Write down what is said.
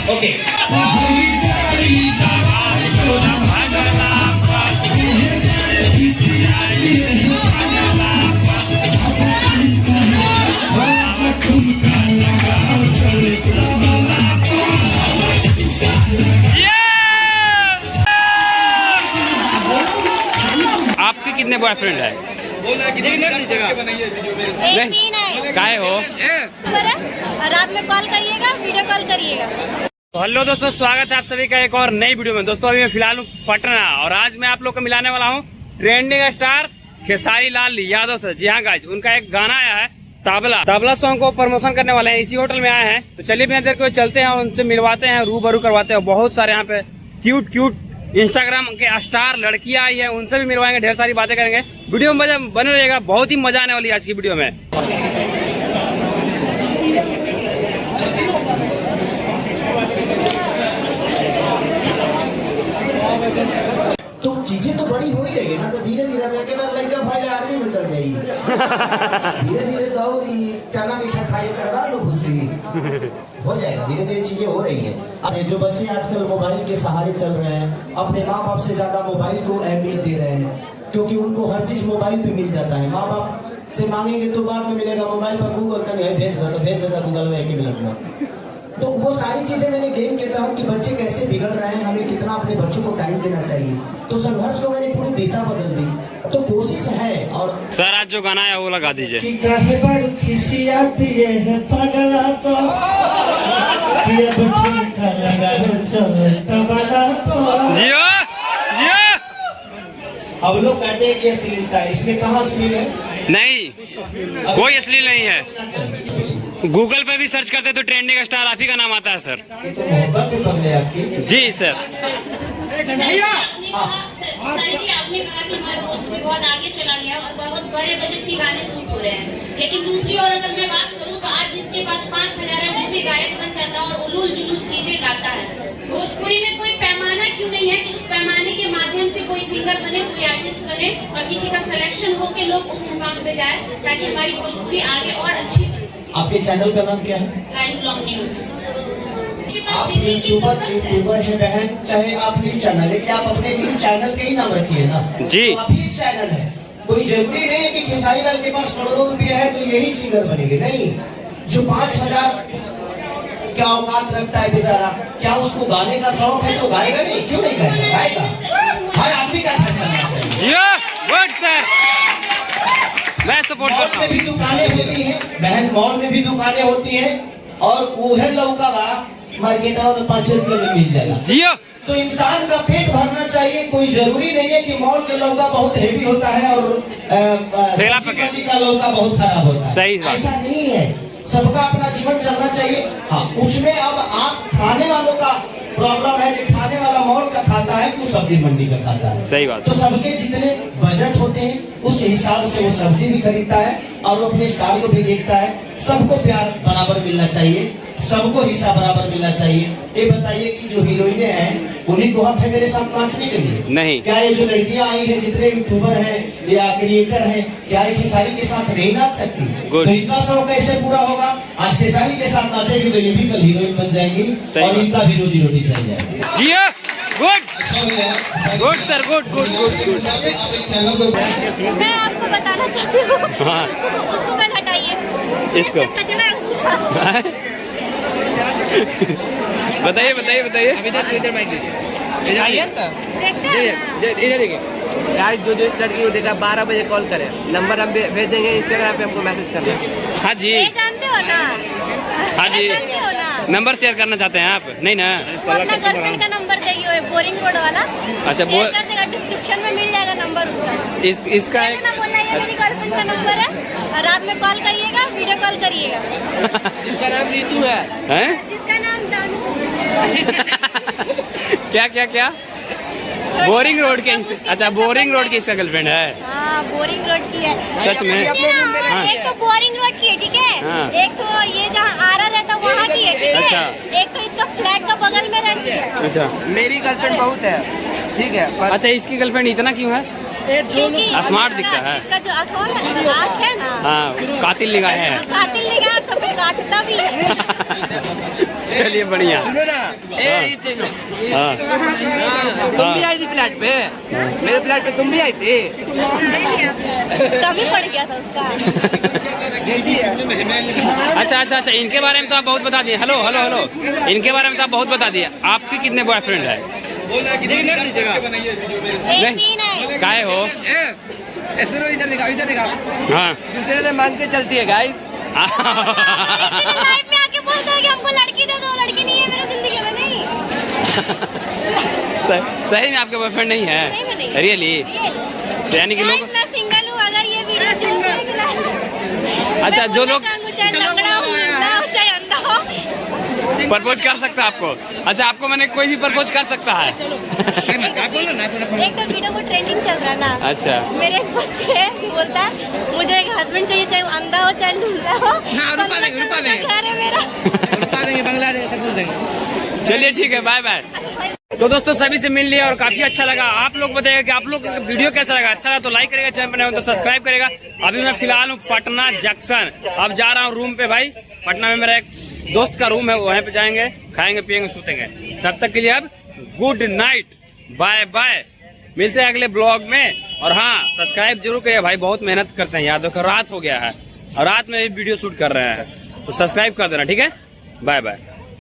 Okay. आपके कितने boyfriend है? काहे हो? रात में कॉल करिएगा, वीडियो कॉल करिएगा। तो हेलो दोस्तों, स्वागत है आप सभी का एक और नई वीडियो में। दोस्तों अभी मैं फिलहाल हूँ पटना और आज मैं आप लोग को मिलाने वाला हूँ ट्रेंडिंग स्टार खेसारी लाल यादव से। जी हाँ गाइस, उनका एक गाना आया है तबला सॉन्ग को प्रमोशन करने वाले हैं, इसी होटल में आए हैं। तो चलिए बिना देर को चलते हैं, उनसे मिलवाते हैं, रूबरू करवाते हैं। बहुत सारे यहाँ पे क्यूट इंस्टाग्राम के स्टार लड़कियां आई है, उनसे भी मिलवाएंगे, ढेर सारी बातें करेंगे। वीडियो में बने रहेगा, बहुत ही मजा आने वाली है आज की वीडियो में। तो चीजें तो बड़ी हो ही रही है ना, तो धीरे धीरे मैं के बाद लड़का भाई आर्मी में चल जाएगी। धीरे धीरे दौड़ी चना मीठा खाए करवा लो, खुशी हो जाएगा। धीरे धीरे चीजें हो रही है। अब जो बच्चे आजकल मोबाइल के सहारे चल रहे हैं, अपने माँ बाप से ज्यादा मोबाइल को अहमियत दे रहे हैं, क्योंकि उनको हर चीज मोबाइल पे मिल जाता है। माँ बाप से मांगेंगे तो बाद में मिलेगा, मोबाइल पर गूगल का नहीं भेज दो तो भेज देता गूगल में 1 मिनट में। तो वो सारी चीजें मैंने गेम कहता हूँ कि बच्चे कैसे बिगड़ रहे हैं, हमें कितना अपने बच्चों को टाइम देना चाहिए। तो संघर्ष को मैंने पूरी दिशा बदल दी, तो कोशिश है। और सर आज जो गाना है वो लगा दीजिए। कि काहे बड़ खिसी आती है पगला को, कि अब ठुमका लगा लो चल तबला को। जियो जियो। अब लोग कहते हैं कि अश्लीलता है, इसमें कहाँ अश्लील है? नहीं, कोई अश्लील नहीं है। गूगल पे भी सर्च करते तो ट्रेंडिंग स्टार आप ही का नाम आता है सर। ये तो मोहब्बत है बदले आपकी। जी सर। आपने कहा कि हमारा भोजपुरी बहुत आगे चला गया और बहुत बड़े बजट के गाने शूट हो रहे हैं, लेकिन दूसरी ओर अगर मैं बात करूं तो आज जिसके पास 5000 है वो भी गायक बन जाता है और उलूल जुलूल चीजें गाता है। भोजपुरी में कोई पैमाना क्यों नहीं है कि उस पैमाने के माध्यम से कोई सिंगर बने, कोई आर्टिस्ट बने और किसी का सिलेक्शन हो के लोग उस मुकाम पे जाए, ताकि हमारी भोजपुरी आगे और अच्छी बन सके। आपके चैनल का नाम क्या है? Line blog news. आप यूट्यूबर है बहन, चाहे आप न्यूज चैनल है, कि आप अपने न्यूज चैनल के ही नाम रखिए ना जी। तो आप ही चैनल है। कोई जरूरी नहीं है कि खेसारी लाल के पास करोड़ों रुपया है तो यही सिंगर बनेंगे। नहीं, जो 5000 क्या औकात रखता है बेचारा, क्या उसको गाने का शौक है तो गाएगा नहीं? क्यों नहीं गाएगा? गाएगा। हर आदमी का घर चलना चाहिए। मैं सपोर्ट करता हूँ। भी दुकानें होती हैं बहन, मॉल में भी दुकानें होती हैं, और वह लौका मार्केटों में 5 रुपए में मिल जाएगा। जियो। तो इंसान का पेट भरना चाहिए। कोई जरूरी नहीं है कि मॉल के लौका बहुत हेवी होता है और मंडी का लौका बहुत खराब होता है। सही ऐसा नहीं है, सबका अपना जीवन चलना चाहिए। हाँ, उसमें अब आप खाने वालों का प्रॉब्लम है, जो खाने वाला मॉल का खाता है कि सब्जी मंडी का खाता है। सही बात। तो सबके जितने बजट होते हैं उस हिसाब से वो सब्जी भी खरीदता है और वो अपने स्टार को भी देखता है। सबको प्यार बराबर मिलना चाहिए, सबको हिस्सा बराबर मिलना चाहिए। ये बताइए कि जो हीरोइने हैं उन्हीं को हक है मेरे साथ नाचने के लिए? नहीं। क्या ये जो लड़कियां आई है, जितने यूट्यूबर हैं या क्रिएटर हैं, क्या ये खेसारी के साथ नहीं नाच सकती? तो इनका शौक कैसे पूरा होगा? आज खेसारी के साथ नाचेगी तो ये भी कल हीरोइन बन जाएंगी और इनका भी रोजी रोटी चल जाएगी। Good sir, good. मैं आपको बताना चाहती हूँ, उसको मत हटाइए, इसको बताइए। अभी तक इधर माइक दीजिए, इधर देखिए। आज जो लड़की को देखा 12 बजे कॉल करें, नंबर हम भेज देंगे, इंस्टाग्राम पे हमको मैसेज करना। हाँ जी, जानते हो ना? हाँ जी, नंबर शेयर करना चाहते हैं आप? नहीं ना, अपना गर्लफ्रेंड का नंबर चाहिए, बोरिंग रोड वाला। अच्छा, शेयर कर देगा, डिस्क्रिप्शन में मिल जाएगा नंबर उसका। इसका एक ना बोलना, ये मेरी गर्लफ्रेंड का नंबर है और रात में कॉल करिएगा, वीडियो कॉल करिएगा। जिसका नाम रीतू है, जिसका नाम दानू। क्या बोरिंग रोड के? अच्छा, बोरिंग रोड की इसका गर्लफ्रेंड है? हाँ, बोरिंग रोड की है। सच में? एक तो बोरिंग रोड की है, ठीक है। एक तो ये जहाँ आरा रहता वहाँ की है, ठीक है। एक तो इसका फ्लैट का बगल में रहती है। अच्छा, मेरी गर्लफ्रेंड बहुत है, ठीक है। अच्छा, इसकी गर्लफ्रेंड इतना क्यों है? स्मार्ट दिखता है। इसका जो आँख है ना, हाँ, कातिल निगाह है। कातिल निगाह, सब काटता भी है। चलिए बढ़िया। सुनो ना, हाँ। तुम भी आई थी फ्लैट पे, मेरे फ्लैट पे तुम भी आई थी। तभी पड़ गया था उसका। अच्छा अच्छा अच्छा, इनके बारे में तो आप बहुत बता दिए। हेलो हेलो हेलो, इनके बारे में तो आप बहुत बता दिए। आपके कितने बॉयफ्रेंड है? एक ही नहीं। काहे हो? सुनो, इधर दिखाओ, इधर दिखाओ। हाँ दूसरे से मांग के चलती है गाइस। लाइफ में आके बोलता है कि हमको लड़की दे दो, लड़की नहीं है मेरी जिंदगी में। नहीं सही में आपके बॉयफ्रेंड नहीं है? सही में नहीं। रियली? यानी कि लोग, मैं सिंगल हूँ। अगर ये वीडियो अच्छा जो लोग प्रपोज कर सकता है आपको? अच्छा, आपको मैंने कोई भी प्रपोज कर सकता है? एक तो वीडियो को ट्रेंडिंग चल रहा है ना। अच्छा, मेरे एक बच्चे है बोलता है मुझे एक हस्बैंड चाहिए, चाहे वो अंधा हो चाहे लूला हो। घर है मेरा। चलिए ठीक है, बाय बाय। तो दोस्तों सभी से मिल लिया और काफी अच्छा लगा। आप लोग बताइएगा कि आप लोग वीडियो कैसा लगा। अच्छा लगा तो लाइक करेगा, चैनल पर नए हो तो सब्सक्राइब करेगा। अभी मैं फिलहाल हूँ पटना जंक्शन, अब जा रहा हूँ रूम पे। भाई पटना में मेरा एक दोस्त का रूम है, वहीं पे जाएंगे, खाएंगे पियेंगे सूतेंगे। तब तक के लिए अब गुड नाइट, बाय बाय। मिलते हैं अगले ब्लॉग में। और हाँ, सब्सक्राइब जरूर करिए भाई, बहुत मेहनत करते हैं यार। देखो रात हो गया है और रात में भी वीडियो शूट कर रहे हैं, तो सब्सक्राइब कर देना, ठीक है? Bye bye.